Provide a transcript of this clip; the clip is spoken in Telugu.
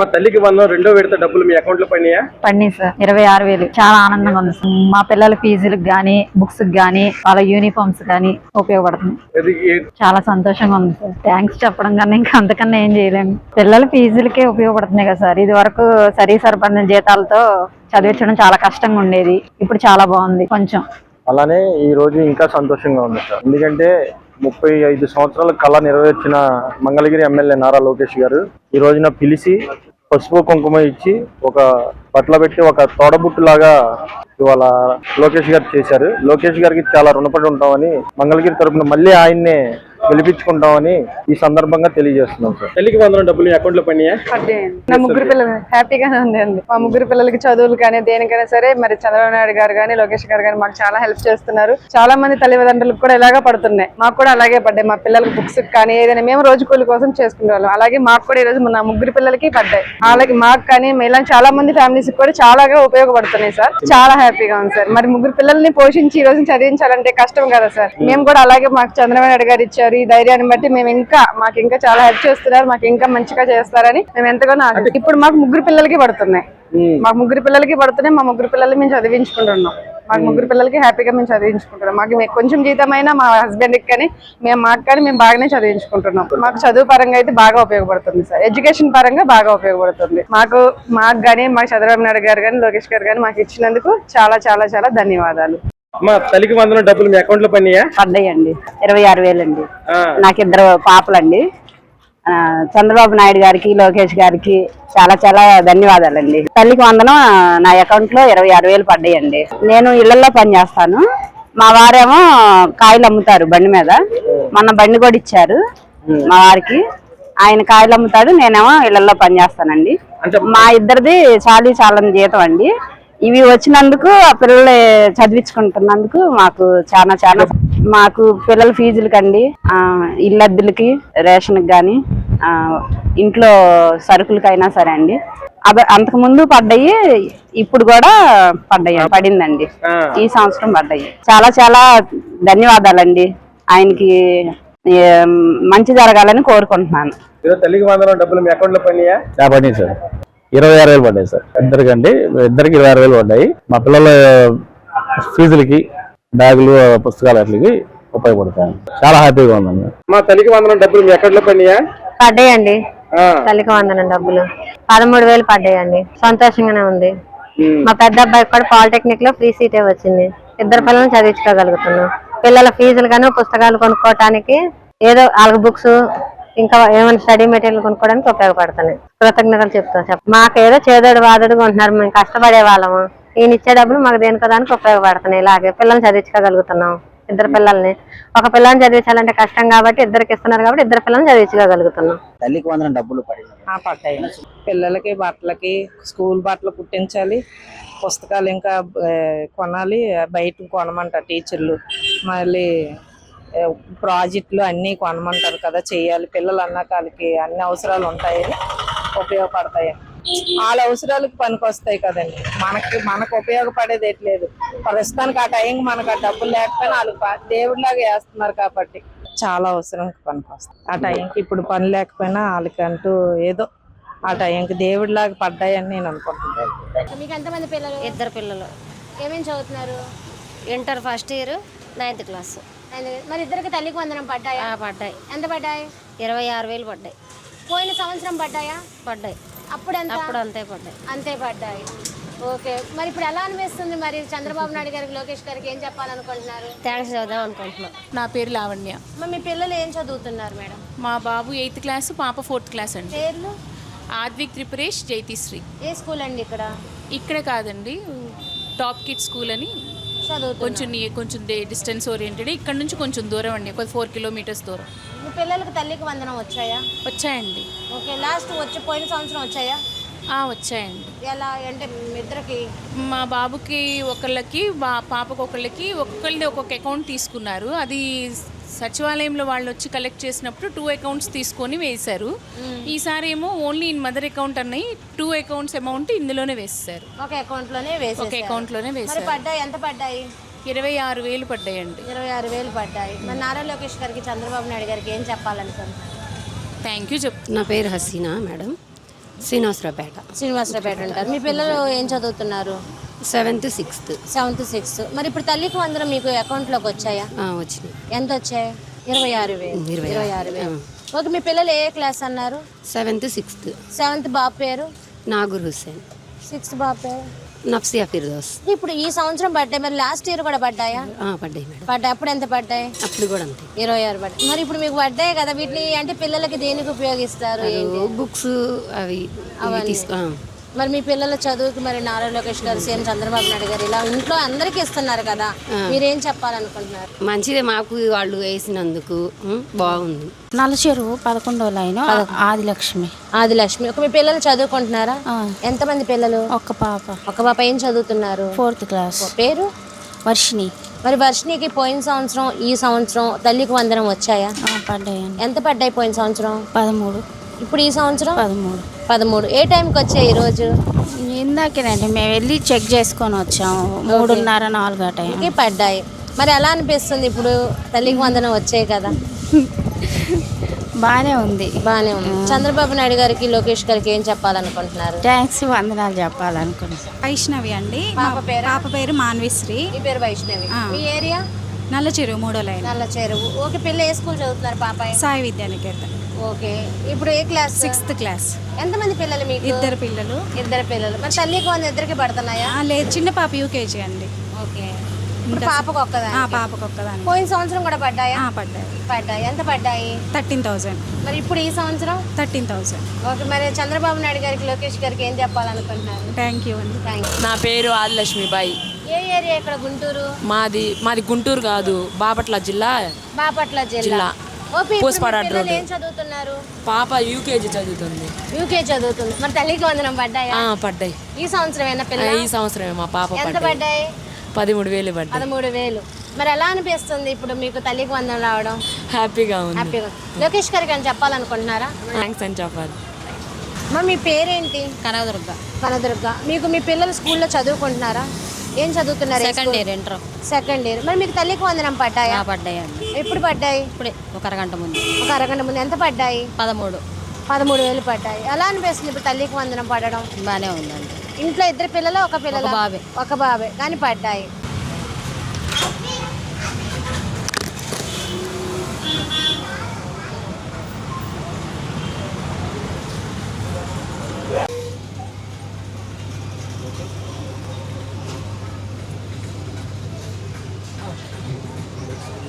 మా తల్లికి వందనం రెండో విడత డబ్బులు మీ అకౌంట్ లో పడినాయా? పడినాయి సార్. 26,000. చాలా ఆనందంగా ఉంది సార్. మా పిల్లల ఫీజులకు గానీ, బుక్స్ గానీ, వాళ్ళ యూనిఫామ్స్ గానీ ఉపయోగపడుతుంది. చాలా సంతోషంగా ఉంది సార్. థ్యాంక్స్ చెప్పడం కన్నా ఇంకా అంతకన్నా ఏం చేయలేము. పిల్లల ఫీజులకే ఉపయోగపడుతున్నాయి కదా సార్. ఇది వరకు సరిపడిన జీతాలతో చదివించడం చాలా కష్టంగా ఉండేది. ఇప్పుడు చాలా బాగుంది కొంచెం. అలానే ఈ రోజు ఇంకా సంతోషంగా ఉంది సార్. ఎందుకంటే 35 సంవత్సరాల కళ నెరవేర్చిన మంగళగిరి ఎమ్మెల్యే నారా లోకేష్ గారు ఈ రోజున పిలిచి పసుపు కుంకుమ ఇచ్చి ఒక బట్టలు పెట్టి ఒక తోడబుట్టు లాగా ఇవాళ లోకేష్ గారు చేశారు. లోకేష్ గారికి చాలా రుణపడి ఉంటామని మంగళగిరి తరఫున మళ్ళీ ఆయన్నే గెలిపించుకుంటామని ఈ సందర్భంగా తెలియజేస్తున్నాం సార్. తల్లికి వందనం డబ్బులు మీ అకౌంట్ లో పడినాయా? నా ముగ్గురు పిల్లలు హ్యాపీగానే ఉంది. మా ముగ్గురు పిల్లలకి చదువులు కానీ దేనికైనా సరే మరి చంద్రబాబు నాయుడు గారు కానీ లోకేష్ గారు కానీ మాకు చాలా హెల్ప్ చేస్తున్నారు. చాలా మంది తల్లిదండ్రులకు కూడా ఇలాగా పడుతున్నాయి. మాకు కూడా అలాగే పడ్డాయి. మా పిల్లలకి బుక్స్ కానీ ఏదైనా మేము రోజు కూలి కోసం చేసుకునే వాళ్ళం. అలాగే మాకు కూడా ఈ రోజు నా ముగ్గురు పిల్లలకి పడ్డాయి. అలాగే మాకు కానీ ఇలా చాలా మంది ఫ్యామిలీస్ కూడా చాలాగా ఉపయోగపడుతున్నాయి సార్. చాలా హ్యాపీగా ఉంది సార్. మరి ముగ్గురు పిల్లల్ని పోషించి ఈ రోజు చదివించాలంటే కష్టం కదా సార్. మేము కూడా అలాగే మాకు చంద్రబాబు నాయుడు గారు ఇచ్చారు ఈ ధైర్యాన్ని బట్టి మేము మాకు ఇంకా చాలా హెల్ప్ చేస్తున్నారు. మాకు ఇంకా మంచిగా చేస్తారని మేము ఎంతగానో ఇప్పుడు మాకు ముగ్గురు పిల్లలకి పడుతున్నాయి. మా ముగ్గురు పిల్లలకి పడుతున్నాయి. మా ముగ్గురు పిల్లల్ని మేము చదివించుకుంటున్నాం. మాకు ముగ్గురు పిల్లలకి హ్యాపీగా మేము చదివించుకుంటున్నాం. మాకు కొంచెం జీతమైనా మా హస్బెండ్ కి కానీ మాకు కానీ మేము బాగానే చదివించుకుంటున్నాం. మాకు చదువు పరంగా అయితే బాగా ఉపయోగపడుతుంది సార్. ఎడ్యుకేషన్ పరంగా బాగా ఉపయోగపడుతుంది. మాకు కానీ మాకు చంద్రబాబు నాయుడు గారు కానీ లోకేష్ గారు కానీ మాకు ఇచ్చినందుకు చాలా చాలా చాలా ధన్యవాదాలు. మా తల్లికి వందనం డబ్బులు మీ అకౌంట్ లో పడినాయా? పడ్డాయండి. 26,000 అండి. నాకు 2 పాపలండి. చంద్రబాబు నాయుడు గారికి లోకేష్ గారికి చాలా చాలా ధన్యవాదాలండి. తల్లికి వందనం నా అకౌంట్ లో 26,000 పడ్డాయండి. నేను ఇళ్లలో పని చేస్తాను. మా వారేమో కాయలు అమ్ముతారు బండి మీద. మొన్న బండి కూడా ఇచ్చారు మా వారికి. ఆయన కాయలు అమ్ముతాడు, నేనేమో ఇళ్లలో పని చేస్తానండి. మా ఇద్దరిది చాలని జీతం అండి. ఇవి వచ్చినందుకు ఆ పిల్లలు చదివించుకుంటున్నందుకు మాకు చాలా చాలా మాకు పిల్లల ఫీజులకండి, ఇళ్ళద్దెలకి, రేషన్కి కానీ, ఇంట్లో సరుకులకైనా సరే అండి. అంతకు ముందు పడ్డాయి, ఇప్పుడు కూడా పడిందండి. ఈ సంవత్సరం పడ్డాయి. చాలా చాలా ధన్యవాదాలండి. ఆయనకి మంచి జరగాలని కోరుకుంటున్నాను. తల్లికి వందనం డబ్బులు మీ అకౌంట్ లో పడినాయా? పడినాయి సార్. 26,000 పడ్డాయి సార్. ఇద్దరికి 26,000 పడ్డాయి. మా పిల్లల ఫీజులకి, బ్యాగులు, పుస్తకాలు అట్లకి ఉపయోగపడతాయి. చాలా హ్యాపీగా ఉందండి. మా తల్లికి వందనం డబ్బులు మీ అకౌంట్ లో పడినాయా? పడ్డాయండి. తల్లికి వందనం డబ్బులు 13,000 పడ్డాయండి. సంతోషంగానే ఉంది. మా పెద్ద అబ్బాయికి కూడా పాలిటెక్నిక్ లో ఫ్రీ సీటే వచ్చింది. 2 పిల్లల్ని చదివించుకోగలుగుతున్నాం. పిల్లల ఫీజులు కానీ పుస్తకాలు కొనుక్కోవటానికి, ఏదో వాళ్ళకి బుక్స్ ఇంకా ఏమైనా స్టడీ మెటీరియల్ కొనుక్కోవడానికి ఉపయోగపడుతున్నాయి. కృతజ్ఞతలు చెప్తాం. మాకేదో చేదోడు వాదోడుగా ఉంటున్నారు. మేము కష్టపడే వాళ్ళము. ఈయన ఇచ్చే డబ్బులు మాకు దేనికోదానికి ఉపయోగపడుతున్నాయి. ఇలాగే పిల్లల్ని చదివించుకోగలుగుతున్నాం. 2 పిల్లల్ని, ఒక పిల్లల్ని చదివించాలంటే కష్టం కాబట్టి 2కి ఇస్తున్నారు కాబట్టి 2 పిల్లల్ని చదివించుకోగలుగుతున్నాం. తల్లికి వందనం డబ్బులు పడ్డాయి. పిల్లలకి బట్టలకి, స్కూల్ బట్టలు కుట్టించాలి, పుస్తకాలు ఇంకా కొనాలి, బయట కొనమంటారు టీచర్లు. మళ్ళీ ప్రాజెక్టులు అన్నీ కొనమంటారు కదా, చేయాలి. పిల్లలు అన్నకాలకి అన్ని అవసరాలు ఉంటాయని ఉపయోగపడతాయి. వాళ్ళ అవసరాలకు పనికి వస్తాయి కదండి. మనకు ఉపయోగపడేది ఎట్లేదు. ప్రస్తుతానికి ఆ టైంకి మనకు ఆ డబ్బులు లేకపోయినా వాళ్ళు దేవుడిలాగా వేస్తున్నారు కాబట్టి చాలా అవసరానికి పనికి వస్తాయి. ఆ టైంకి ఇప్పుడు పని లేకపోయినా వాళ్ళకంటూ ఏదో ఆ టైంకి దేవుడిలాగా పడ్డాయని నేను అనుకుంటున్నాను. మీకు ఎంతమంది పిల్లలు? 2 పిల్లలు. ఏమేమి చదువుతున్నారు? Inter first year, 9th class. మరి ఇద్దరికి తల్లికి వందనం పడ్డాయా? పడ్డాయి. ఎంత పడ్డాయి? 26,000 పడ్డాయి. పోయిన సంవత్సరం పడ్డాయా? పడ్డాయి. అప్పుడు అంతే పడ్డాయి. అంతే పడ్డాయి. ఓకే. మరి ఇప్పుడు ఎలా అనిపిస్తుంది? మరి చంద్రబాబు నాయుడు గారికి, లోకేష్ గారికి ఏం చెప్పాలనుకుంటున్నారు? థ్యాంక్స్ చెప్దాం అనుకుంటున్నాం. నా పేరు లావణ్య. మీ పిల్లలు ఏం చదువుతున్నారు మేడం? మా బాబు 8th క్లాస్, పాప 4th క్లాస్ అండి. పేర్లు? ఆద్విక్ త్రిపురేష్, జైతిశ్రీ. ఏ స్కూల్ అండి? ఇక్కడ కాదండి, టాప్ కిడ్ స్కూల్ అని కొంచెం డిస్టెన్స్ ఓరియంటెడ్. ఇక్కడ నుంచి కొంచెం దూరం అండి, 4 కిలోమీటర్స్ దూరం. మీ పిల్లలకు తల్లికి వందనం వచ్చాయా? వచ్చాయండి. ఓకే. లాస్ట్ పోయిన సంవత్సరం వచ్చాయా? వచ్చాయండి. ఎలా అంటే ఇద్దరికి? మా బాబుకి ఒకళ్ళకి, పాపకు ఒకళ్ళకి, ఒక్కొక్కరిది ఒక్కొక్క అకౌంట్ తీసుకున్నారు. అది సచివాలయంలో వాళ్ళు వచ్చి కలెక్ట్ చేసినప్పుడు 2 అకౌంట్స్ తీసుకొని వేశారు. ఈసారి ఏమో ఓన్లీ ఇన్ మదర్ అకౌంట్ అన్నాయి. 2 అకౌంట్స్ అమౌంట్ ఇందులోనే వేస్తారు. ఒక అకౌంట్ లోనే వేశారు. పడ్డాయి. ఎంత పడ్డాయి? 26,000 పడ్డాయండి. 26,000 పడ్డాయి. మరి నారా లోకేష్ గారికి, చంద్రబాబు నాయుడు గారికి ఏం చెప్పాలనుకుంటున్నారు? థ్యాంక్ యూ నా పేరు హసీనా మేడం. శ్రీనివాసరావుపేట శ్రీనివాసరావుపేట ఉంటారు. మీ పిల్లలు ఏం చదువుతున్నారు? 7th 6th 7th 6th. మరి ఇప్పుడు తల్లికి వందనం మీకు అకౌంట్లోకి వచ్చాయా? వచ్చినాయి. ఎంత వచ్చాయి? 26,000. 26,000. ఓకే, మీ పిల్లలు ఏ క్లాస్ అన్నారు? 7th 6th 7th బాబు పేరు? నాగూర్ హుస్సేన్. 6th బాబు పేరు? నఫ్సియా ఫిర్దోస్. ఇప్పుడు ఈ సంవత్సరం పడ్డాయి, మరి లాస్ట్ ఇయర్ కూడా పడ్డాయా? పడ్డాయి మేడం. పడ్డాయి. అప్పుడు ఎంత పడ్డాయి? అప్పుడు కూడా అంతే. 26 పడ్డాయి. మరి ఇప్పుడు మీకు పడ్డాయి కదా, వీటిని అంటే పిల్లలకి దేనికి ఉపయోగిస్తారు? బుక్స్ అవి తీసుకో. మరి మీ పిల్లల చదువుకి మరి నారా లోకేష్ గారు, సీఎం చంద్రబాబు నాయుడు గారు ఇలా ఇంట్లో అందరికి ఇస్తున్నారు కదా, మీరేం చెప్పాలనుకుంటున్నారు? మంచిదే, మాకు వాళ్ళు వేసినందుకు బాగుంది. నల్లచెరువు 11వ లైన్ ఆదిలక్ష్మి. ఆదిలక్ష్మి. ఒక మీ పిల్లలు చదువుకుంటున్నారా? ఎంతమంది పిల్లలు? ఒక పాప. ఒక పాప. ఏం చదువుతున్నారు? 4th class. పేరు? వర్షిణి. మరి వర్షిణికి పోయిన సంవత్సరం ఈ సంవత్సరం తల్లికి వందనం వచ్చాయా? పడ్డాయండి. ఎంత పడ్డాయి పోయిన సంవత్సరం? 13. ఇప్పుడు ఈ సంవత్సరం? 13. ఏ టైంకి వచ్చాయి ఈరోజు? ఇందాకేనండి మేము వెళ్ళి చెక్ చేసుకొని వచ్చాము. 3:30 4 ఆ టైంకి పడ్డాయి. మరి ఎలా అనిపిస్తుంది ఇప్పుడు తల్లికి వందనం వచ్చాయి కదా? బాగానే ఉంది. బాగానే ఉంది. చంద్రబాబు నాయుడు గారికి, లోకేష్ గారికి ఏం చెప్పాలనుకుంటున్నారు? థ్యాంక్స్, వందనాలు చెప్పాలనుకుంటున్నాను. వైష్ణవి అండి. పాప పేరు మాన్విశ్రీ. మీ పేరు వైష్ణవి. మీ ఏరియా? నల్లచెరువు 3వ లైన్. నల్లచెరువు. ఓకే, పిల్ల ఏ స్కూల్ చదువుతున్నారు పాప? సాయి విద్యానికేతన్. ఓకే, ఇప్పుడు ఏ క్లాస్? 6th class. ఎంతమంది పిల్లలు మీకు? 2 పిల్లలు. 2 పిల్లలు. మరి తల్లికి వందనం ఇద్దరికి పడుతున్నాయా? లేదు, చిన్న పాప యూకేజీ అండి. ఓకే, ఇప్పుడు పాపకు ఒక్కదాని? పాపకు ఒక్కదాన్ని. పోయిన సంవత్సరం కూడా పడ్డాయా? పడ్డాయి. ఎంత పడ్డాయి? 13,000. మరి ఇప్పుడు ఈ సంవత్సరం? 13,000. ఓకే, మరి చంద్రబాబు నాయుడు గారికి, లోకేష్ గారికి ఏం చెప్పాలనుకుంటున్నారు? థ్యాంక్ యూ అండి. నా పేరు ఆదిలక్ష్మిబాయి. ఏ ఏరియా ఇక్కడ గుంటూరు? మాది గుంటూరు కాదు, బాపట్ల జిల్లా. బాపట్ల జిల్లా. Okay, Pusapada road. ఏం చదువుతున్నారు? పాప యూకేజీ చదువుతుంది. యూకేజీ చదువుతుంది. మరి తల్లికి వందనం పడ్డాయా? పడ్డాయి. ఈ సంవత్సరం ఏనా పిల్ల? ఈ సంవత్సరమే మా పాప. ఎంత పడ్డాయి? 13,000 పడ్డాయి. 13,000. మరి ఎలా అనిపిస్తుంది ఇప్పుడు మీకు తల్లికి వందనం రావడం? హ్యాపీగా ఉంది. హ్యాపీగా. లోకేష్ గారికి అని చెప్పాలనుకుంటున్నారా? థ్యాంక్స్ అని చెప్పాలి. మీ పేరేంటి? కనదుర్గ. మీకు మీ పిల్లలు స్కూల్లో చదువుకుంటున్నారా? ఏం చదువుతున్నారు? Second year, inter. Second year. మరి మీకు తల్లికి వందనం పడ్డాయా? పడ్డాయండి. ఎప్పుడు పడ్డాయి? ఇప్పుడే ఒక అరగంట ముందు. ఒక అరగంట ముందు. ఎంత పడ్డాయి? 13,000 పడ్డాయి. ఎలా అనిపిస్తుంది ఇప్పుడు తల్లికి వందనం పడడం? బాగానే ఉందండి. ఇంట్లో 2 పిల్లలు, ఒక పిల్లలు? బాబే. ఒక బాబే కానీ పడ్డాయి.